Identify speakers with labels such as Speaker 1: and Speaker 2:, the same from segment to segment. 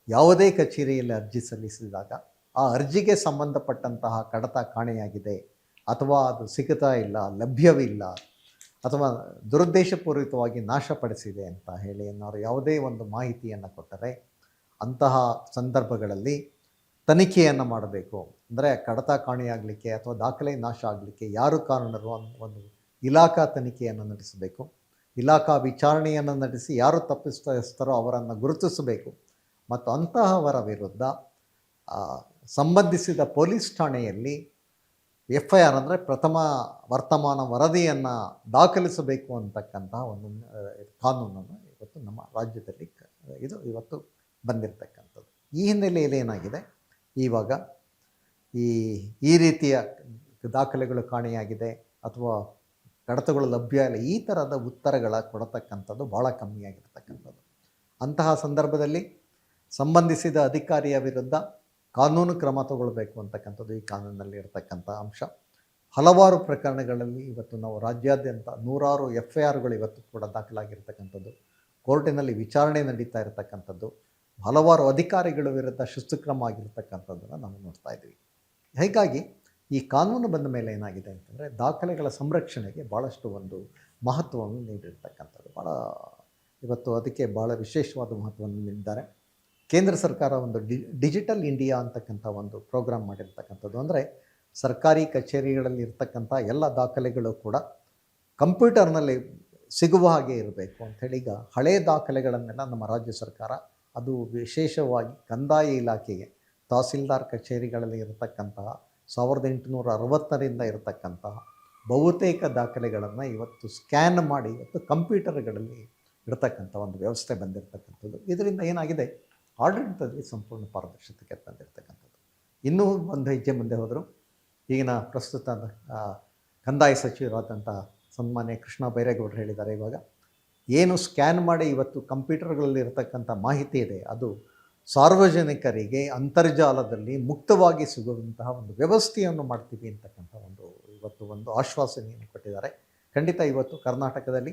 Speaker 1: ಯಾವುದೇ ಕಚೇರಿಯಲ್ಲಿ ಅರ್ಜಿ ಸಲ್ಲಿಸಿದಾಗ ಆ ಅರ್ಜಿಗೆ ಸಂಬಂಧಪಟ್ಟಂತಹ ಕಡತ ಕಾಣೆಯಾಗಿದೆ ಅಥವಾ ಅದು ಸಿಗುತ್ತಾ ಇಲ್ಲ, ಲಭ್ಯವಿಲ್ಲ ಅಥವಾ ದುರುದ್ದೇಶಪೂರಿತವಾಗಿ ನಾಶಪಡಿಸಿದೆ ಅಂತ ಹೇಳಿ ಏನಾದ್ರು ಯಾವುದೇ ಒಂದು ಮಾಹಿತಿಯನ್ನು ಕೊಟ್ಟರೆ ಅಂತಹ ಸಂದರ್ಭಗಳಲ್ಲಿ ತನಿಖೆಯನ್ನು ಮಾಡಬೇಕು. ಅಂದರೆ ಕಡತ ಕಾಣೆಯಾಗಲಿಕ್ಕೆ ಅಥವಾ ದಾಖಲೆ ನಾಶ ಆಗಲಿಕ್ಕೆ ಯಾರು ಕಾರಣರು ಅನ್ನೋ ಒಂದು ಇಲಾಖಾ ತನಿಖೆಯನ್ನು ನಡೆಸಬೇಕು. ಇಲಾಖಾ ವಿಚಾರಣೆಯನ್ನು ನಡೆಸಿ ಯಾರು ತಪ್ಪಿತಸ್ಥರೋ ಅವರನ್ನು ಗುರುತಿಸಬೇಕು ಮತ್ತು ಅಂತಹವರ ವಿರುದ್ಧ ಸಂಬಂಧಿಸಿದ ಪೊಲೀಸ್ ಠಾಣೆಯಲ್ಲಿ FIR ಅಂದರೆ ಪ್ರಥಮ ವರ್ತಮಾನ ವರದಿಯನ್ನು ದಾಖಲಿಸಬೇಕು ಅಂತಕ್ಕಂತಹ ಒಂದು ಕಾನೂನನ್ನು ಇವತ್ತು ನಮ್ಮ ರಾಜ್ಯದಲ್ಲಿ ಇವತ್ತು ಬಂದಿರತಕ್ಕಂಥದ್ದು. ಈ ಹಿನ್ನೆಲೆಯಲ್ಲಿ ಏನಾಗಿದೆ, ಇವಾಗ ಈ ರೀತಿಯ ದಾಖಲೆಗಳು ಕಾಣೆಯಾಗಿದೆ ಅಥವಾ ಕಡತಗಳು ಲಭ್ಯ ಇಲ್ಲ, ಈ ಥರದ ಉತ್ತರಗಳ ಕೊಡತಕ್ಕಂಥದ್ದು ಭಾಳ ಕಮ್ಮಿಯಾಗಿರ್ತಕ್ಕಂಥದ್ದು. ಅಂತಹ ಸಂದರ್ಭದಲ್ಲಿ ಸಂಬಂಧಿಸಿದ ಅಧಿಕಾರಿಯ ವಿರುದ್ಧ ಕಾನೂನು ಕ್ರಮ ತಗೊಳ್ಬೇಕು ಅಂತಕ್ಕಂಥದ್ದು ಈ ಕಾನೂನಿನಲ್ಲಿ ಇರತಕ್ಕಂಥ ಅಂಶ. ಹಲವಾರು ಪ್ರಕರಣಗಳಲ್ಲಿ ಇವತ್ತು ನಾವು ರಾಜ್ಯಾದ್ಯಂತ ನೂರಾರು FIRಗಳು ಇವತ್ತು ಕೂಡ ದಾಖಲಾಗಿರ್ತಕ್ಕಂಥದ್ದು, ಕೋರ್ಟಿನಲ್ಲಿ ವಿಚಾರಣೆ ನಡೀತಾ ಇರತಕ್ಕಂಥದ್ದು, ಹಲವಾರು ಅಧಿಕಾರಿಗಳ ವಿರುದ್ಧ ಶಿಸ್ತು ಕ್ರಮ ಆಗಿರ್ತಕ್ಕಂಥದ್ದನ್ನು ನಾವು ನೋಡ್ತಾ ಇದ್ದೀವಿ. ಹೀಗಾಗಿ ಈ ಕಾನೂನು ಬಂದ ಮೇಲೆ ಏನಾಗಿದೆ ಅಂತಂದರೆ ದಾಖಲೆಗಳ ಸಂರಕ್ಷಣೆಗೆ ಭಾಳಷ್ಟು ಒಂದು ಮಹತ್ವವನ್ನು ನೀಡಿರ್ತಕ್ಕಂಥದ್ದು. ಇವತ್ತು ಅದಕ್ಕೆ ಭಾಳ ವಿಶೇಷವಾದ ಮಹತ್ವವನ್ನು ನೀಡಿದ್ದಾರೆ. ಕೇಂದ್ರ ಸರ್ಕಾರ ಒಂದು ಡಿಜಿಟಲ್ ಇಂಡಿಯಾ ಅಂತಕ್ಕಂಥ ಒಂದು ಪ್ರೋಗ್ರಾಮ್ ಮಾಡಿರ್ತಕ್ಕಂಥದ್ದು. ಅಂದರೆ ಸರ್ಕಾರಿ ಕಚೇರಿಗಳಲ್ಲಿ ಇರ್ತಕ್ಕಂಥ ಎಲ್ಲ ದಾಖಲೆಗಳು ಕೂಡ ಕಂಪ್ಯೂಟರ್ನಲ್ಲಿ ಸಿಗುವ ಹಾಗೆ ಇರಬೇಕು ಅಂಥೇಳಿ ಈಗ ಹಳೆಯ ದಾಖಲೆಗಳನ್ನೆಲ್ಲ ನಮ್ಮ ರಾಜ್ಯ ಸರ್ಕಾರ, ಅದು ವಿಶೇಷವಾಗಿ ಕಂದಾಯ ಇಲಾಖೆಗೆ ತಹಸೀಲ್ದಾರ್ ಕಚೇರಿಗಳಲ್ಲಿ ಇರತಕ್ಕಂತಹ 1860ರಿಂದ ಇರತಕ್ಕಂತಹ ಬಹುತೇಕ ದಾಖಲೆಗಳನ್ನು ಇವತ್ತು ಸ್ಕ್ಯಾನ್ ಮಾಡಿ ಇವತ್ತು ಕಂಪ್ಯೂಟರ್ಗಳಲ್ಲಿ ಇರತಕ್ಕಂಥ ಒಂದು ವ್ಯವಸ್ಥೆ ಬಂದಿರತಕ್ಕಂಥದ್ದು. ಇದರಿಂದ ಏನಾಗಿದೆ, ಆಡಳಿತದಲ್ಲಿ ಸಂಪೂರ್ಣ ಪಾರದರ್ಶಕತೆ ಬಂದಿರತಕ್ಕಂಥದ್ದು. ಇನ್ನೂ ಒಂದು ಹೆಜ್ಜೆ ಮುಂದೆ ಹೋದರು ಈಗಿನ ಪ್ರಸ್ತುತ ಕಂದಾಯ ಸಚಿವರಾದಂಥ ಸನ್ಮಾನ್ಯ ಕೃಷ್ಣ ಬೈರೇಗೌಡರು ಹೇಳಿದ್ದಾರೆ, ಇವಾಗ ಏನು ಸ್ಕ್ಯಾನ್ ಮಾಡಿ ಇವತ್ತು ಕಂಪ್ಯೂಟರ್ಗಳಲ್ಲಿ ಇರತಕ್ಕಂಥ ಮಾಹಿತಿ ಇದೆ ಅದು ಸಾರ್ವಜನಿಕರಿಗೆ ಅಂತರ್ಜಾಲದಲ್ಲಿ ಮುಕ್ತವಾಗಿ ಸಿಗುವಂತಹ ಒಂದು ವ್ಯವಸ್ಥೆಯನ್ನು ಮಾಡ್ತೀವಿ ಅಂತಕ್ಕಂಥ ಇವತ್ತು ಒಂದು ಆಶ್ವಾಸನೆಯನ್ನು ಕೊಟ್ಟಿದ್ದಾರೆ. ಖಂಡಿತ ಇವತ್ತು ಕರ್ನಾಟಕದಲ್ಲಿ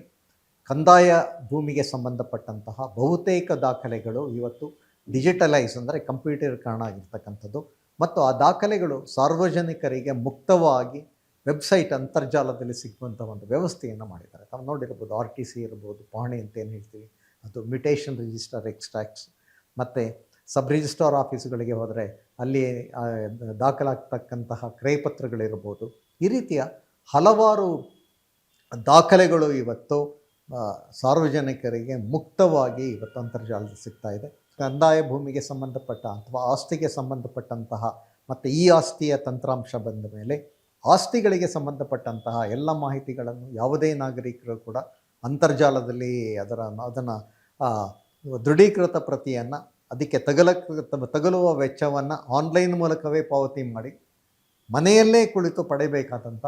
Speaker 1: ಕಂದಾಯ ಭೂಮಿಗೆ ಸಂಬಂಧಪಟ್ಟಂತಹ ಬಹುತೇಕ ದಾಖಲೆಗಳು ಇವತ್ತು ಡಿಜಿಟಲೈಸ್ ಅಂದರೆ ಕಂಪ್ಯೂಟರೀಕರಣ ಆಗಿರ್ತಕ್ಕಂಥದ್ದು ಮತ್ತು ಆ ದಾಖಲೆಗಳು ಸಾರ್ವಜನಿಕರಿಗೆ ಮುಕ್ತವಾಗಿ ವೆಬ್ಸೈಟ್ ಅಂತರ್ಜಾಲದಲ್ಲಿ ಸಿಗುವಂಥ ಒಂದು ವ್ಯವಸ್ಥೆಯನ್ನು ಮಾಡಿದ್ದಾರೆ. ತಾವು ನೋಡಿರ್ಬೋದು, RTC ಇರ್ಬೋದು, ಪಹಣಿ ಅಂತ ಏನು ಹೇಳ್ತೀವಿ, ಅದು ಮ್ಯೂಟೇಷನ್ ರಿಜಿಸ್ಟರ್ ಎಕ್ಸ್ಟ್ರಾಕ್ಟ್ಸ್, ಮತ್ತು ಸಬ್ ರಿಜಿಸ್ಟ್ರಾರ್ ಆಫೀಸುಗಳಿಗೆ ಹೋದರೆ ಅಲ್ಲಿ ದಾಖಲಾಗ್ತಕ್ಕಂತಹ ಕ್ರಯಪತ್ರಗಳಿರ್ಬೋದು, ಈ ರೀತಿಯ ಹಲವಾರು ದಾಖಲೆಗಳು ಇವತ್ತು ಸಾರ್ವಜನಿಕರಿಗೆ ಮುಕ್ತವಾಗಿ ಇವತ್ತು ಅಂತರ್ಜಾಲದಲ್ಲಿ ಸಿಗ್ತಾ ಇದೆ. ಕಂದಾಯ ಭೂಮಿಗೆ ಸಂಬಂಧಪಟ್ಟ ಅಥವಾ ಆಸ್ತಿಗೆ ಸಂಬಂಧಪಟ್ಟಂತಹ ಮತ್ತು ಈ ಆಸ್ತಿಯ ತಂತ್ರಾಂಶ ಬಂದ ಮೇಲೆ ಆಸ್ತಿಗಳಿಗೆ ಸಂಬಂಧಪಟ್ಟಂತಹ ಎಲ್ಲ ಮಾಹಿತಿಗಳನ್ನು ಯಾವುದೇ ನಾಗರಿಕರು ಕೂಡ ಅಂತರ್ಜಾಲದಲ್ಲಿ ಅದನ್ನು ದೃಢೀಕೃತ ಪ್ರತಿಯನ್ನು ಅದಕ್ಕೆ ತಗಲುವ ವೆಚ್ಚವನ್ನು ಆನ್ಲೈನ್ ಮೂಲಕವೇ ಪಾವತಿ ಮಾಡಿ ಮನೆಯಲ್ಲೇ ಕುಳಿತು ಪಡೆಯಬೇಕಾದಂಥ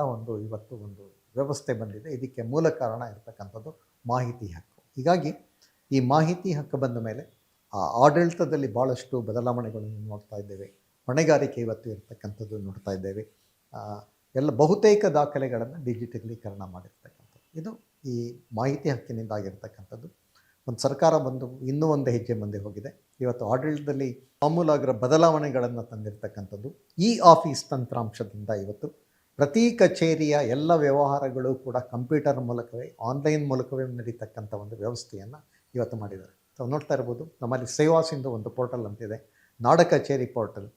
Speaker 1: ಇವತ್ತು ಒಂದು ವ್ಯವಸ್ಥೆ ಬಂದಿದೆ. ಇದಕ್ಕೆ ಮೂಲ ಕಾರಣ ಇರತಕ್ಕಂಥದ್ದು ಮಾಹಿತಿ ಹಕ್ಕು. ಹೀಗಾಗಿ ಈ ಮಾಹಿತಿ ಹಕ್ಕು ಬಂದ ಮೇಲೆ ಆಡಳಿತದಲ್ಲಿ ಭಾಳಷ್ಟು ಬದಲಾವಣೆಗಳನ್ನು ನೋಡ್ತಾ ಇದ್ದೇವೆ. ಹೊಣೆಗಾರಿಕೆ ಇವತ್ತು ಇರತಕ್ಕಂಥದ್ದು ನೋಡ್ತಾ ಇದ್ದೇವೆ. ಎಲ್ಲ ಬಹುತೇಕ ದಾಖಲೆಗಳನ್ನು ಡಿಜಿಟಲೀಕರಣ ಮಾಡಿರ್ತಕ್ಕಂಥದ್ದು ಇದು ಈ ಮಾಹಿತಿ ಹಕ್ಕಿನಿಂದ ಆಗಿರ್ತಕ್ಕಂಥದ್ದು. ಒಂದು ಸರ್ಕಾರ ಇನ್ನೂ ಒಂದು ಹೆಜ್ಜೆ ಮುಂದೆ ಹೋಗಿದೆ. ಇವತ್ತು ಆಡಳಿತದಲ್ಲಿ ಆಮೂಲಾಗ್ರ ಬದಲಾವಣೆಗಳನ್ನು ತಂದಿರತಕ್ಕಂಥದ್ದು. ಈ ಆಫೀಸ್ ತಂತ್ರಾಂಶದಿಂದ ಇವತ್ತು ಪ್ರತಿ ಕಚೇರಿಯ ಎಲ್ಲ ವ್ಯವಹಾರಗಳು ಕೂಡ ಕಂಪ್ಯೂಟರ್ ಮೂಲಕವೇ ಆನ್ಲೈನ್ ಮೂಲಕವೇ ನಡೀತಕ್ಕಂಥ ಒಂದು ವ್ಯವಸ್ಥೆಯನ್ನು ಇವತ್ತು ಮಾಡಿದ್ದಾರೆ. ತಾವು ನೋಡ್ತಾ ಇರ್ಬೋದು, ನಮ್ಮಲ್ಲಿ ಸೇವಾ ಸಿಂಧು ಒಂದು ಪೋರ್ಟಲ್ ಅಂತಿದೆ, ನಾಡ ಕಚೇರಿ ಪೋರ್ಟಲ್.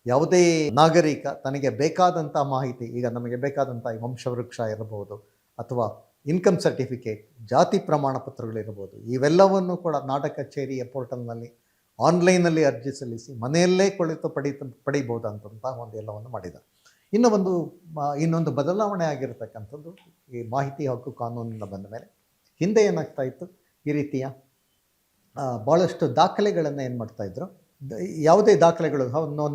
Speaker 1: ಯಾವುದೇ ನಾಗರಿಕ ತನಗೆ ಬೇಕಾದಂಥ ಮಾಹಿತಿ, ಈಗ ನಮಗೆ ಬೇಕಾದಂಥ ವಂಶವೃಕ್ಷ ಇರಬಹುದು ಅಥವಾ ಇನ್ಕಮ್ ಸರ್ಟಿಫಿಕೇಟ್, ಜಾತಿ ಪ್ರಮಾಣ ಪತ್ರಗಳಿರ್ಬೋದು, ಇವೆಲ್ಲವನ್ನು ಕೂಡ ನಾಡ ಕಚೇರಿಯ ಪೋರ್ಟಲ್ನಲ್ಲಿ ಆನ್ಲೈನಲ್ಲಿ ಅರ್ಜಿ ಸಲ್ಲಿಸಿ ಮನೆಯಲ್ಲೇ ಕುಳಿತು ಪಡಿಬೋದಂತಹ ಎಲ್ಲವನ್ನು ಮಾಡಿದ್ದಾರೆ. ಇನ್ನೊಂದು ಬದಲಾವಣೆ ಆಗಿರತಕ್ಕಂಥದ್ದು ಈ ಮಾಹಿತಿ ಹಕ್ಕು ಕಾನೂನಿಂದ ಬಂದ ಮೇಲೆ. ಹಿಂದೆ ಏನಾಗ್ತಾ ಇತ್ತು, ಈ ರೀತಿಯ ಭಾಳಷ್ಟು ದಾಖಲೆಗಳನ್ನು ಏನು ಮಾಡ್ತಾಯಿದ್ರು, ಯಾವುದೇ ದಾಖಲೆಗಳು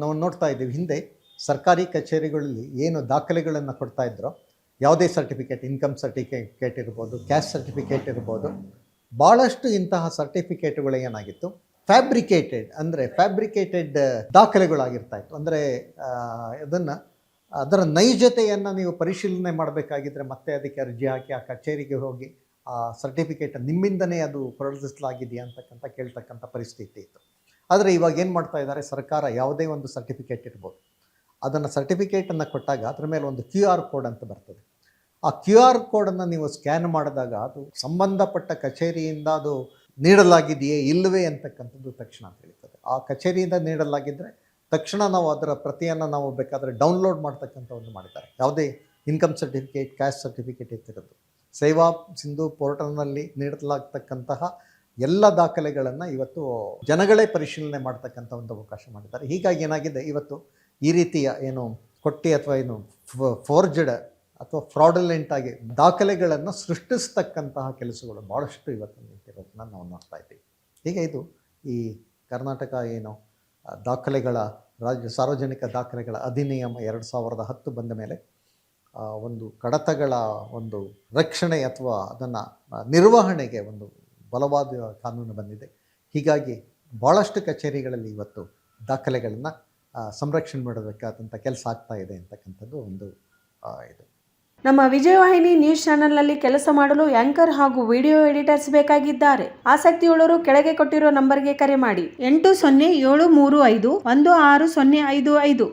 Speaker 1: ನಾವು ನೋಡ್ತಾ ಇದ್ದೀವಿ. ಹಿಂದೆ ಸರ್ಕಾರಿ ಕಚೇರಿಗಳಲ್ಲಿ ಏನು ದಾಖಲೆಗಳನ್ನು ಕೊಡ್ತಾಯಿದ್ರೋ, ಯಾವುದೇ ಸರ್ಟಿಫಿಕೇಟ್, ಇನ್ಕಮ್ ಸರ್ಟಿಫಿಕೇಟ್ ಇರ್ಬೋದು, ಕ್ಯಾಸ್ಟ್ ಸರ್ಟಿಫಿಕೇಟ್ ಇರ್ಬೋದು, ಭಾಳಷ್ಟು ಇಂತಹ ಸರ್ಟಿಫಿಕೇಟುಗಳು ಏನಾಗಿತ್ತು, ಫ್ಯಾಬ್ರಿಕೇಟೆಡ್ ದಾಖಲೆಗಳಾಗಿರ್ತಾಯಿತ್ತು. ಅಂದರೆ ಅದರ ನೈಜತೆಯನ್ನು ನೀವು ಪರಿಶೀಲನೆ ಮಾಡಬೇಕಾಗಿದ್ದರೆ ಮತ್ತೆ ಅದಕ್ಕೆ ಅರ್ಜಿ ಹಾಕಿ ಆ ಕಚೇರಿಗೆ ಹೋಗಿ ಆ ಸರ್ಟಿಫಿಕೇಟ್ ನಿಮ್ಮಿಂದನೇ ಅದು ಪ್ರದರ್ಶಿಸಲಾಗಿದೆಯಾ ಅಂತಕ್ಕಂಥ ಕೇಳ್ತಕ್ಕಂಥ ಪರಿಸ್ಥಿತಿ ಇತ್ತು. ಆದರೆ ಇವಾಗ ಏನು ಮಾಡ್ತಾ ಇದ್ದಾರೆ, ಸರ್ಕಾರ ಯಾವುದೇ ಒಂದು ಸರ್ಟಿಫಿಕೇಟ್ ಇರ್ಬೋದು, ಅದನ್ನು ಸರ್ಟಿಫಿಕೇಟನ್ನು ಕೊಟ್ಟಾಗ ಅದರ ಮೇಲೆ ಒಂದು QR ಕೋಡ್ ಅಂತ ಬರ್ತದೆ. ಆ QR ಕೋಡನ್ನು ನೀವು ಸ್ಕ್ಯಾನ್ ಮಾಡಿದಾಗ ಅದು ಸಂಬಂಧಪಟ್ಟ ಕಚೇರಿಯಿಂದ ಅದು ನೀಡಲಾಗಿದೆಯೇ ಇಲ್ಲವೇ ಅಂತಕ್ಕಂಥದ್ದು ತಕ್ಷಣ ತಿಳಿತದೆ. ಆ ಕಚೇರಿಯಿಂದ ನೀಡಲಾಗಿದ್ದರೆ ತಕ್ಷಣ ನಾವು ಅದರ ಪ್ರತಿಯನ್ನು ನಾವು ಬೇಕಾದರೆ ಡೌನ್ಲೋಡ್ ಮಾಡ್ತಕ್ಕಂಥ ಒಂದು ಮಾಡಿದ್ದಾರೆ. ಯಾವುದೇ ಇನ್ಕಮ್ ಸರ್ಟಿಫಿಕೇಟ್, ಕ್ಯಾಸ್ಟ್ ಸರ್ಟಿಫಿಕೇಟ್ ಇರ್ತಿರೋದು ಸೇವಾ ಸಿಂಧು ಪೋರ್ಟಲ್ನಲ್ಲಿ ನೀಡಲಾಗ್ತಕ್ಕಂತಹ ಎಲ್ಲ ದಾಖಲೆಗಳನ್ನು ಇವತ್ತು ಜನಗಳೇ ಪರಿಶೀಲನೆ ಮಾಡ್ತಕ್ಕಂಥ ಒಂದು ಅವಕಾಶ ಮಾಡಿದ್ದಾರೆ. ಹೀಗಾಗಿ ಏನಾಗಿದೆ, ಇವತ್ತು ಈ ರೀತಿಯ ಏನು ಕೊಟ್ಟಿ ಅಥವಾ ಏನು ಫೋರ್ಜಡ್ ಅಥವಾ ಫ್ರಾಡುಲೆಂಟ್ ಆಗಿ ದಾಖಲೆಗಳನ್ನು ಸೃಷ್ಟಿಸ್ತಕ್ಕಂತಹ ಕೆಲಸಗಳು ಭಾಳಷ್ಟು ಇವತ್ತು ನಿಂತಿರೋದನ್ನ ನಾವು ನೋಡ್ತಾ ಇದ್ದೀವಿ. ಹೀಗೆ ಇದು ಈ ಕರ್ನಾಟಕ ಏನು ದಾಖಲೆಗಳ ಸಾರ್ವಜನಿಕ ದಾಖಲೆಗಳ ಅಧಿನಿಯಮ 2010 ಬಂದ ಮೇಲೆ ಒಂದು ಕಡತಗಳ ಒಂದು ರಕ್ಷಣೆ ಅಥವಾ ಅದನ್ನು ನಿರ್ವಹಣೆಗೆ ಒಂದು ಬಲವಾದ ಕಾನೂನು ಬಂದಿದೆ. ಹೀಗಾಗಿ ಭಾಳಷ್ಟು ಕಚೇರಿಗಳಲ್ಲಿ ಇವತ್ತು ದಾಖಲೆಗಳನ್ನು ಸಂರಕ್ಷಣೆ ಮಾಡಬೇಕಾದಂಥ ಕೆಲಸ ಆಗ್ತಾ ಇದೆ ಅಂತಕ್ಕಂಥದ್ದು ಒಂದು ಇದು.
Speaker 2: ನಮ್ಮ ವಿಜಯವಾಹಿನಿ ನ್ಯೂಸ್ ಚಾನೆಲ್ನಲ್ಲಿ ಕೆಲಸ ಮಾಡಲು ಆಂಕರ್ ಹಾಗೂ ವಿಡಿಯೋ ಎಡಿಟರ್ಸ್ ಬೇಕಾಗಿದ್ದಾರೆ. ಆಸಕ್ತಿಯುಳ್ಳವರು ಕೆಳಗೆ ಕೊಟ್ಟಿರೋ ನಂಬರ್ಗೆ ಕರೆ ಮಾಡಿ. 8073516055